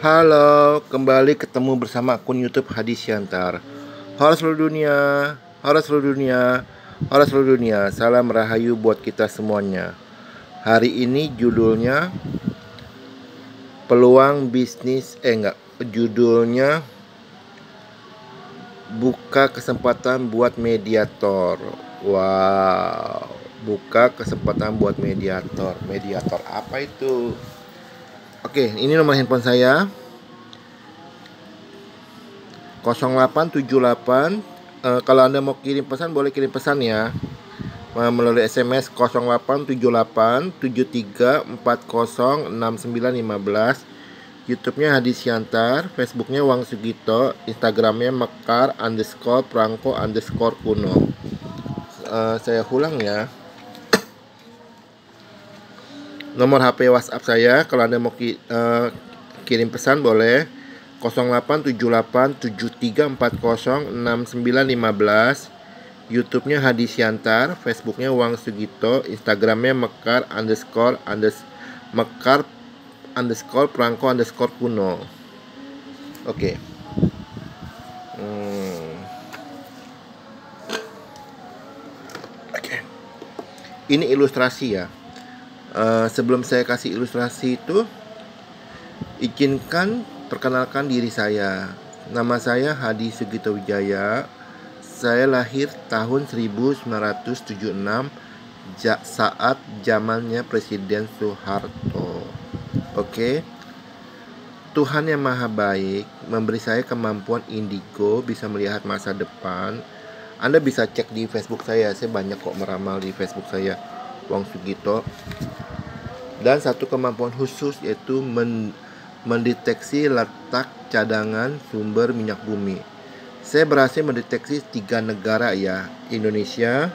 Halo, kembali ketemu bersama akun YouTube Hadi Syantar. Halo seluruh dunia, halo seluruh dunia, halo seluruh dunia. Salam rahayu buat kita semuanya. Hari ini judulnya peluang bisnis, judulnya buka kesempatan buat mediator. Wow, buka kesempatan buat mediator. Mediator apa itu? Oke, ini nomor handphone saya 0878. Kalau Anda mau kirim pesan, boleh kirim pesan ya, melalui SMS 087873406915. YouTube-nya Hadi Syantar, Facebook-nya Wang Sugito, Instagram-nya mekar_prangko_kuno. Saya ulang ya. Nomor HP WhatsApp saya, kalau Anda mau kirim pesan boleh 087873406915. YouTube-nya Hadi Syantar, Facebook-nya Wang Sugito, Instagram-nya mekar_prangko_kuno. Oke. Oke. Ini ilustrasi ya. Sebelum saya kasih ilustrasi itu, izinkan perkenalkan diri saya. Nama saya Hadi Sugito Wijaya. Saya lahir tahun 1976 saat zamannya Presiden Soeharto. Oke. Tuhan yang Maha Baik memberi saya kemampuan indigo, bisa melihat masa depan. Anda bisa cek di Facebook saya banyak kok meramal di Facebook saya, Wang Sugito. Dan satu kemampuan khusus yaitu mendeteksi letak cadangan sumber minyak bumi. Saya berhasil mendeteksi 3 negara ya, Indonesia,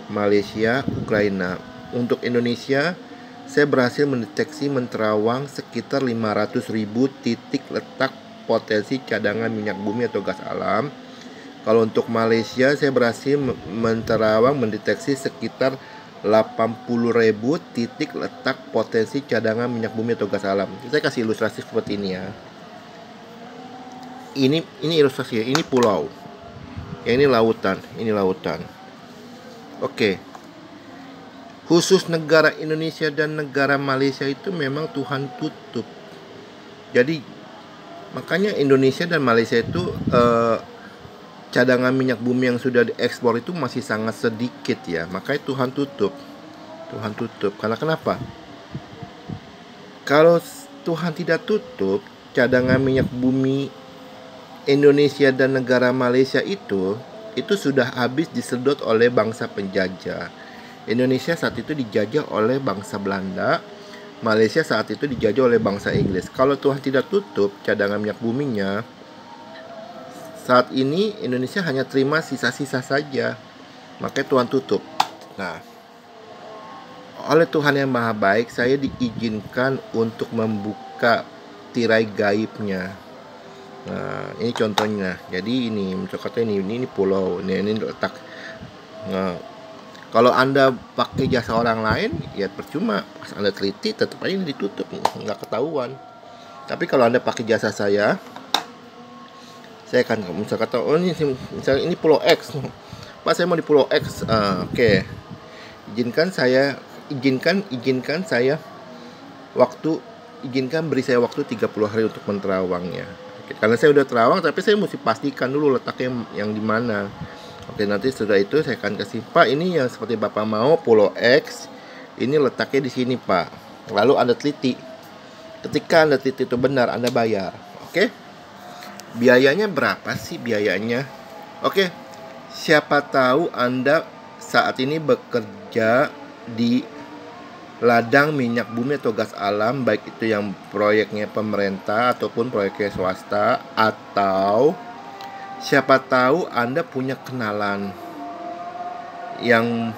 Malaysia, Ukraina. Untuk Indonesia, saya berhasil mendeteksi Menterawang sekitar 500.000 titik letak potensi cadangan minyak bumi atau gas alam. Kalau untuk Malaysia, saya berhasil Menterawang mendeteksi sekitar 80.000 titik letak potensi cadangan minyak bumi atau gas alam. Saya kasih ilustrasi seperti ini ya. Ini ilustrasi ya. Ini pulau. Yang ini lautan. Oke. Khusus negara Indonesia dan negara Malaysia itu memang Tuhan tutup. Jadi makanya Indonesia dan Malaysia itu cadangan minyak bumi yang sudah diekspor itu masih sangat sedikit ya. Makanya Tuhan tutup. Karena kenapa? Kalau Tuhan tidak tutup, cadangan minyak bumi Indonesia dan negara Malaysia itu sudah habis disedot oleh bangsa penjajah. Indonesia saat itu dijajah oleh bangsa Belanda. Malaysia saat itu dijajah oleh bangsa Inggris. Kalau Tuhan tidak tutup cadangan minyak buminya, saat ini Indonesia hanya terima sisa-sisa saja. Makanya Tuhan tutup. Nah, oleh Tuhan yang Maha Baik, saya diizinkan untuk membuka tirai gaibnya. Nah, ini contohnya. Jadi ini pulau. Ini letak. Nah, kalau Anda pakai jasa orang lain, ya percuma. Pas Anda teliti, tetap aja ini ditutup, nggak ketahuan. Tapi kalau Anda pakai jasa saya akan misalnya kata, oh misalnya ini pulau X, Pak saya mau di pulau X. Oke. Izinkan beri saya waktu 30 hari untuk menterawangnya. Oke, karena saya udah terawang, tapi saya mesti pastikan dulu letaknya yang di mana. Oke, nanti setelah itu saya akan kasih, Pak ini yang seperti Bapak mau, pulau X, ini letaknya di sini Pak. Lalu Anda teliti. Ketika Anda teliti itu benar, Anda bayar. Oke? Biayanya berapa sih biayanya? Oke, siapa tahu Anda saat ini bekerja di ladang minyak bumi atau gas alam, baik itu yang proyeknya pemerintah ataupun proyeknya swasta, atau siapa tahu Anda punya kenalan yang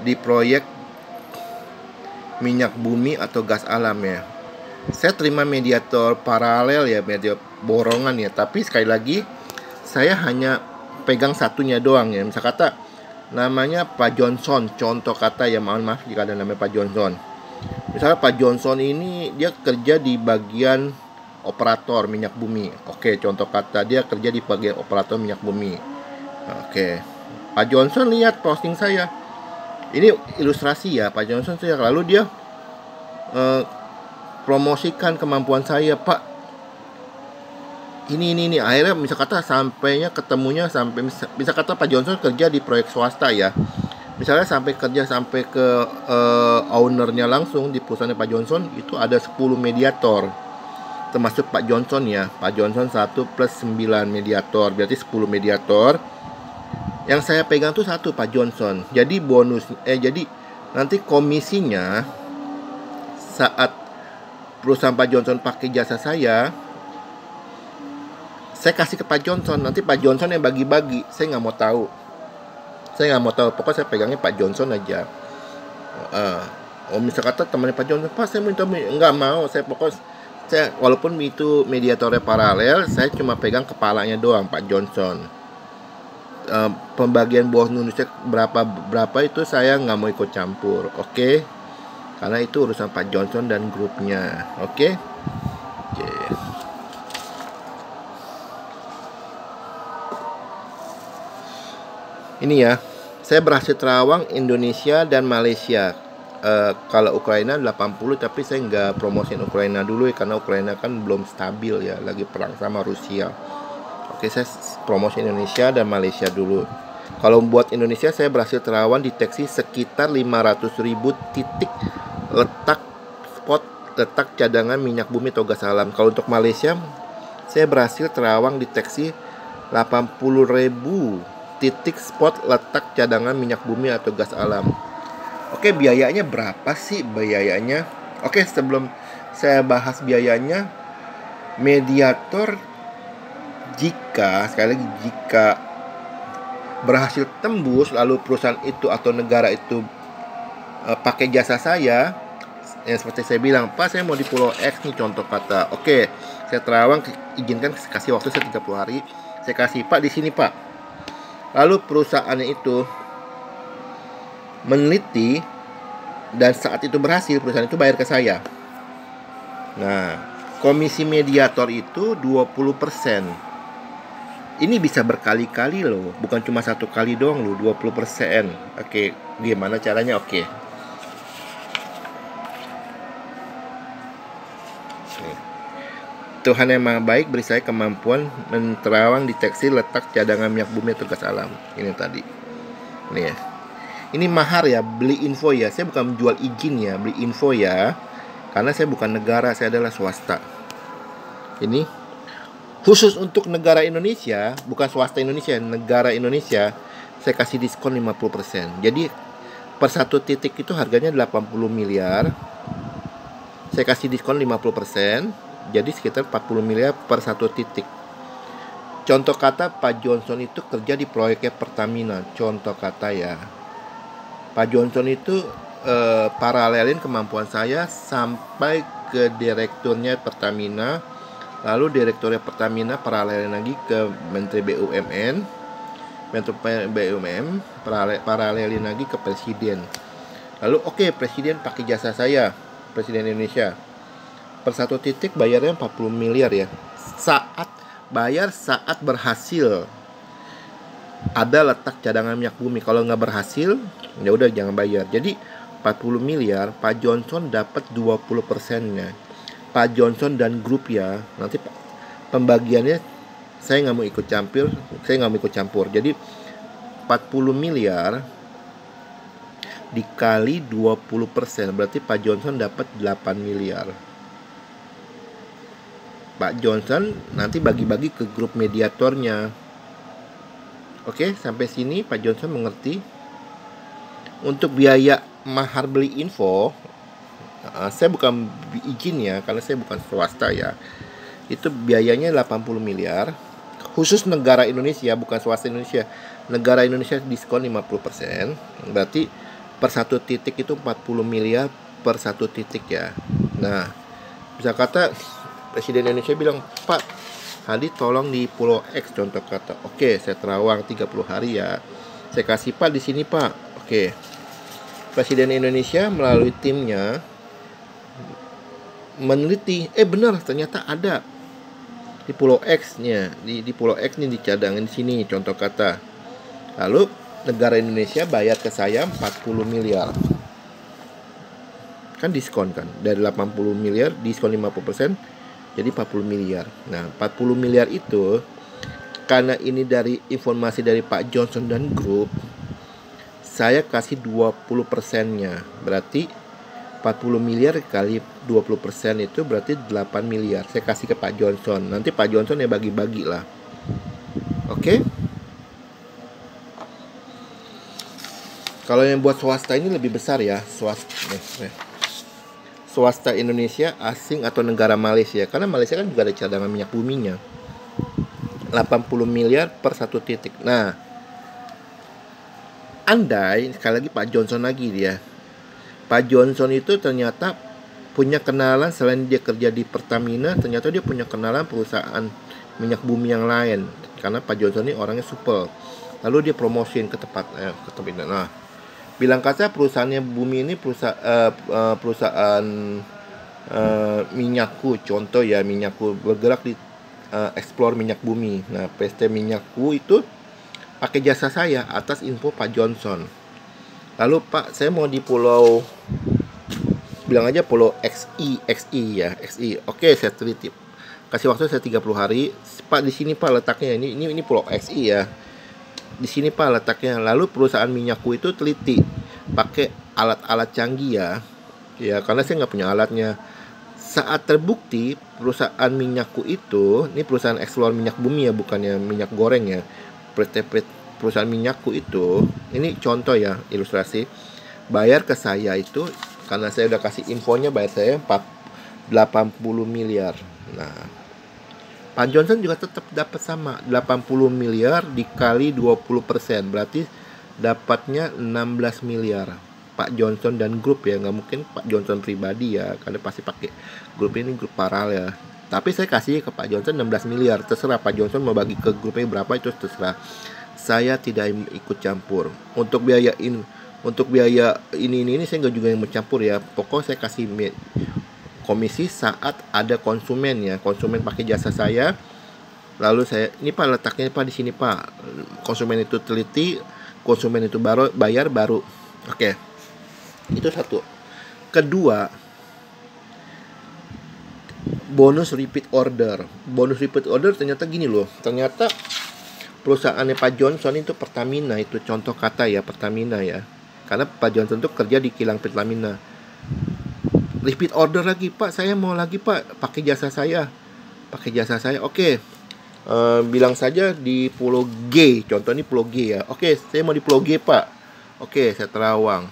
di proyek minyak bumi atau gas alam ya. Saya terima mediator paralel ya, mediator borongan ya, tapi sekali lagi saya hanya pegang satunya doang ya. Misal kata namanya Pak Johnson, contoh kata ya, mohon maaf jika ada namanya Pak Johnson. Misalnya Pak Johnson ini dia kerja di bagian operator minyak bumi. Oke, contoh kata dia kerja di bagian operator minyak bumi. Oke, Pak Johnson lihat posting saya. Ini ilustrasi ya, Pak Johnson saya lalu dia promosikan kemampuan saya, Pak. Ini akhirnya bisa kata sampainya ketemunya sampai bisa kata Pak Johnson kerja di proyek swasta ya. Misalnya sampai kerja sampai ke ownernya langsung di perusahaan Pak Johnson itu ada 10 mediator. Termasuk Pak Johnson ya. Pak Johnson 1 plus 9 mediator, berarti 10 mediator. Yang saya pegang tuh 1 Pak Johnson. Jadi jadi nanti komisinya saat perusahaan Pak Johnson pakai jasa saya kasih ke Pak Johnson. Nanti Pak Johnson yang bagi-bagi. Saya nggak mau tahu. Pokoknya saya pegangnya Pak Johnson aja. Misal kata temannya Pak Johnson, Pak saya minta, nggak mau. Saya walaupun itu mediatornya paralel, saya cuma pegang kepalanya doang Pak Johnson. Pembagian bonusnya berapa itu saya nggak mau ikut campur, oke? Karena itu urusan Pak Johnson dan grupnya, oke? Ini ya, saya berhasil terawang Indonesia dan Malaysia. Kalau Ukraina 80, tapi saya nggak promosiin Ukraina dulu ya, karena Ukraina kan belum stabil ya, lagi perang sama Rusia. Oke, saya promosi Indonesia dan Malaysia dulu. Kalau buat Indonesia, saya berhasil terawang deteksi sekitar 500.000 titik letak cadangan minyak bumi atau gas alam. Kalau untuk Malaysia, saya berhasil terawang deteksi 80.000 titik spot letak cadangan minyak bumi atau gas alam. Oke, biayanya berapa sih biayanya? Oke, sebelum saya bahas biayanya, mediator jika berhasil tembus lalu perusahaan itu atau negara itu pakai jasa saya, yang seperti saya bilang, Pak saya mau di Pulau X nih contoh kata. Oke, saya terawang, izinkan kasih waktu saya 30 hari. Saya kasih, Pak di sini Pak. Lalu perusahaannya itu meneliti dan saat itu berhasil, perusahaan itu bayar ke saya. Nah, komisi mediator itu 20%. Ini bisa berkali-kali loh, bukan cuma 1 kali doang loh, 20%. Oke, gimana caranya? Oke. Tuhan yang Maha Baik beri saya kemampuan menerawang deteksi letak cadangan minyak bumi atau gas alam. Ini tadi. Ini ya. Ini mahar ya, beli info ya. Saya bukan menjual izin ya, beli info ya. Karena saya bukan negara, saya adalah swasta. Ini khusus untuk negara Indonesia, bukan swasta Indonesia, negara Indonesia, saya kasih diskon 50%. Jadi per 1 titik itu harganya 80 miliar. Saya kasih diskon 50%. Jadi sekitar 40 miliar per 1 titik. Contoh kata Pak Johnson itu kerja di proyeknya Pertamina. Contoh kata ya, Pak Johnson itu paralelin kemampuan saya sampai ke direkturnya Pertamina. Lalu direkturnya Pertamina paralelin lagi ke Menteri BUMN. Paralelin lagi ke Presiden. Lalu Presiden pakai jasa saya, Presiden Indonesia. Per 1 titik bayarnya 40 miliar ya. Saat berhasil ada letak cadangan minyak bumi. Kalau nggak berhasil, ya udah jangan bayar. Jadi 40 miliar, Pak Johnson dapat 20%-nya. Pak Johnson dan grup ya. Nanti pembagiannya saya nggak mau ikut campur. Jadi 40 miliar dikali 20%, berarti Pak Johnson dapat 8 miliar. Pak Johnson nanti bagi-bagi ke grup mediatornya. Oke, sampai sini Pak Johnson mengerti. Untuk biaya mahar beli info, saya bukan izin ya, karena saya bukan swasta ya. Itu biayanya 80 miliar. Khusus negara Indonesia, bukan swasta Indonesia. Negara Indonesia diskon 50%. Berarti per 1 titik itu 40 miliar per 1 titik ya. Nah, bisa kata Presiden Indonesia bilang, Pak Hadi tolong di Pulau X contoh kata. Oke, saya terawang 30 hari ya. Saya kasih Pak di sini Pak. Oke. Presiden Indonesia melalui timnya meneliti, benar ternyata ada di Pulau X-nya, di Pulau X nih dicadangin di sini contoh kata. Lalu negara Indonesia bayar ke saya 40 miliar. Kan diskon kan, dari 80 miliar diskon 50%, jadi 40 miliar. Nah, 40 miliar itu karena ini dari informasi dari Pak Johnson dan Group, saya kasih 20%-nya. Berarti 40 miliar kali 20% itu berarti 8 miliar. Saya kasih ke Pak Johnson. Nanti Pak Johnson ya bagi-bagi lah. Oke? Kalau yang buat swasta ini lebih besar ya, swasta Indonesia, asing atau negara Malaysia. Karena Malaysia kan juga ada cadangan minyak buminya. 80 miliar per satu titik. Nah, andai sekali lagi Pak Johnson lagi dia. Pak Johnson itu ternyata punya kenalan, selain dia kerja di Pertamina, ternyata dia punya kenalan perusahaan minyak bumi yang lain. Karena Pak Johnson ini orangnya supel. Lalu dia promosiin ke tempat nah, bilang kata perusahaannya bumi ini perusahaan minyakku, contoh ya, minyakku bergerak di explore minyak bumi. Nah, PT Minyakku itu pakai jasa saya atas info Pak Johnson. Lalu Pak, saya mau di pulau, bilang aja pulau XI ya, XI. Oke, saya teliti. Kasih waktu saya 30 hari. Pak, di sini Pak letaknya, ini pulau XI ya. Di sini Pak letaknya. Lalu perusahaan Minyakku itu teliti pakai alat-alat canggih ya, karena saya nggak punya alatnya. Saat terbukti perusahaan Minyakku itu, ini perusahaan eksplor minyak bumi ya, bukannya minyak goreng ya. Perusahaan Minyakku itu, ini contoh ya, ilustrasi, bayar ke saya itu, karena saya udah kasih infonya, bayar saya 80 miliar. Nah, Pak Johnson juga tetap dapat sama, 80 miliar dikali 20%, berarti dapatnya 16 miliar. Pak Johnson dan grup ya, nggak mungkin Pak Johnson pribadi ya, karena pasti pakai grup ini, grup paralel. Tapi saya kasih ke Pak Johnson 16 miliar, terserah Pak Johnson mau bagi ke grupnya berapa, itu terserah. Saya tidak ikut campur. Untuk biaya ini saya nggak juga yang mencampur ya. Pokoknya saya kasih komisi saat ada konsumen ya, konsumen pakai jasa saya, lalu saya, ini Pak letaknya Pak di sini Pak, konsumen itu teliti, konsumen itu baru bayar baru. Oke, itu satu. Kedua, bonus repeat order. Bonus repeat order ternyata gini loh, ternyata perusahaannya Pak Johnson itu Pertamina, itu contoh kata ya, Pertamina ya, karena Pak Johnson itu kerja di kilang Pertamina. Repeat order lagi Pak, saya mau lagi Pak, pakai jasa saya. Oke, bilang saja di Pulau G, contoh ini Pulau G ya. Oke, saya mau di Pulau G Pak. Oke, saya terawang.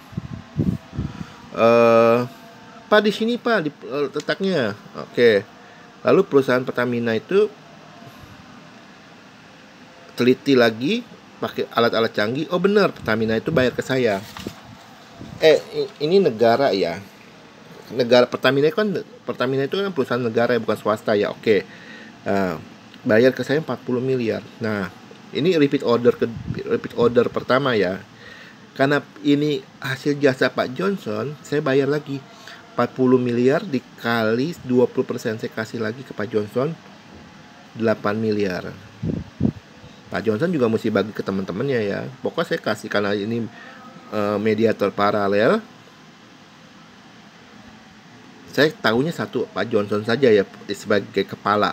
Pak di sini Pak, di letaknya. Oke, lalu perusahaan Pertamina itu teliti lagi pakai alat-alat canggih. Oh benar, Pertamina itu bayar ke saya. Ini negara ya. Negara Pertamina itu kan perusahaan negara ya, bukan swasta ya. Oke. Bayar ke saya 40 miliar. Nah, ini repeat order pertama ya. Karena ini hasil jasa Pak Johnson, saya bayar lagi 40 miliar dikali 20%, saya kasih lagi ke Pak Johnson 8 miliar. Pak Johnson juga mesti bagi ke teman-temannya ya. Pokoknya saya kasih, karena ini mediator paralel, saya tahunya satu Pak Johnson saja ya sebagai kepala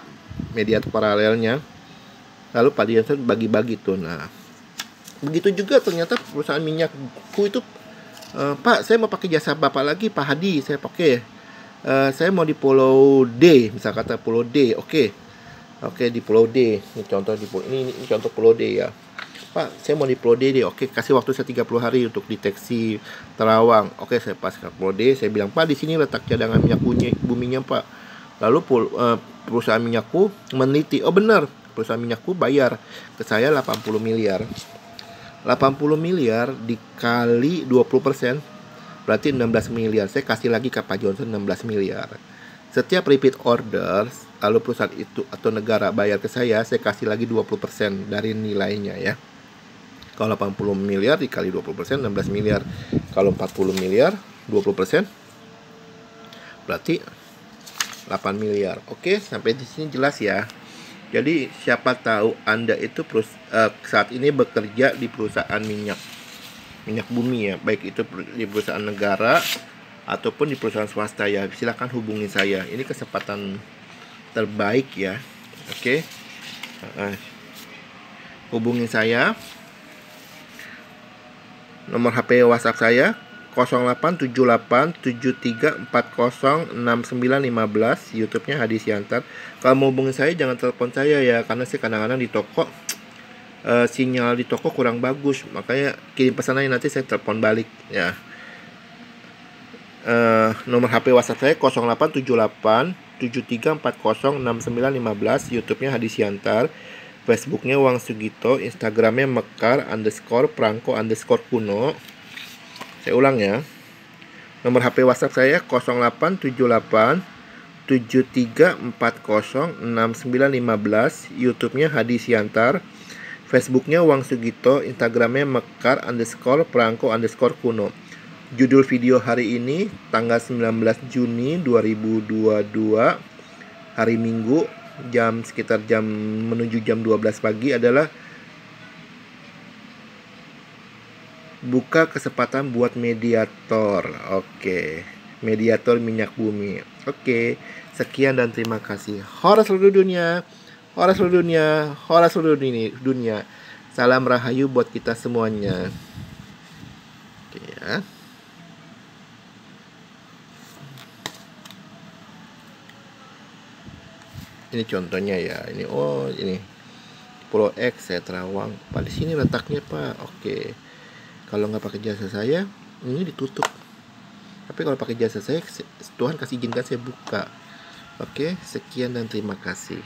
mediator paralelnya. Lalu Pak Johnson bagi-bagi tuh. Nah, begitu juga ternyata perusahaan Minyakku itu, Pak saya mau pakai jasa Bapak lagi Pak Hadi, saya pakai, saya mau di Pulau D, misal kata Pulau D. Oke, di Pulau D. Ini contoh ini contoh Pulau D ya. Pak, saya mau di Pulau D deh. Oke, kasih waktu saya 30 hari untuk deteksi terawang. Oke, saya pas ke Pulau D, saya bilang, Pak, di sini letak cadangan minyak buminya, Pak. Lalu perusahaan Minyakku meneliti, oh benar, perusahaan Minyakku bayar ke saya 80 miliar. 80 miliar dikali 20%, berarti 16 miliar. Saya kasih lagi ke Pak Johnson 16 miliar. Setiap repeat order, lalu perusahaan itu atau negara bayar ke saya kasih lagi 20% dari nilainya ya. Kalau 80 miliar dikali 20%, 16 miliar. Kalau 40 miliar, 20%, berarti 8 miliar. Oke, sampai di sini jelas ya. Jadi siapa tahu Anda itu saat ini bekerja di perusahaan minyak bumi ya, baik itu di perusahaan negara ataupun di perusahaan swasta ya. Silakan hubungi saya. Ini kesempatan terbaik ya. Oke. Hubungi saya. Nomor HP WhatsApp saya 087873406915. YouTube-nya Hadi Siantar. Kalau mau hubungi saya jangan telepon saya ya, karena saya kadang-kadang di toko sinyal di toko kurang bagus, makanya kirim pesanannya nanti saya telepon balik ya. Nomor HP WhatsApp saya 087873406915. YouTube-nya Hadi Siantar. Facebook-nya Wang Sugito. Instagram-nya Mekar_Prangko_Kuno. Saya ulang ya. Nomor HP WhatsApp saya 087873406915. YouTube-nya Hadi Siantar. Facebook-nya Wang Sugito. Instagram-nya Mekar_Prangko_Kuno. Judul video hari ini tanggal 19 Juni 2022, hari Minggu, sekitar menuju jam 12 pagi adalah buka kesempatan buat mediator. Oke, mediator minyak bumi. Oke, sekian dan terima kasih. Hora seluruh dunia, hora seluruh dunia, hora seluruh dunia. Salam rahayu buat kita semuanya. Oke ya. Ini contohnya ya. Ini ini Pulau X, saya Terawang. Pak, di sini letaknya Pak. Oke. Kalau nggak pakai jasa saya, ini ditutup. Tapi kalau pakai jasa saya, Tuhan kasih izinkan saya buka. Oke, sekian dan terima kasih.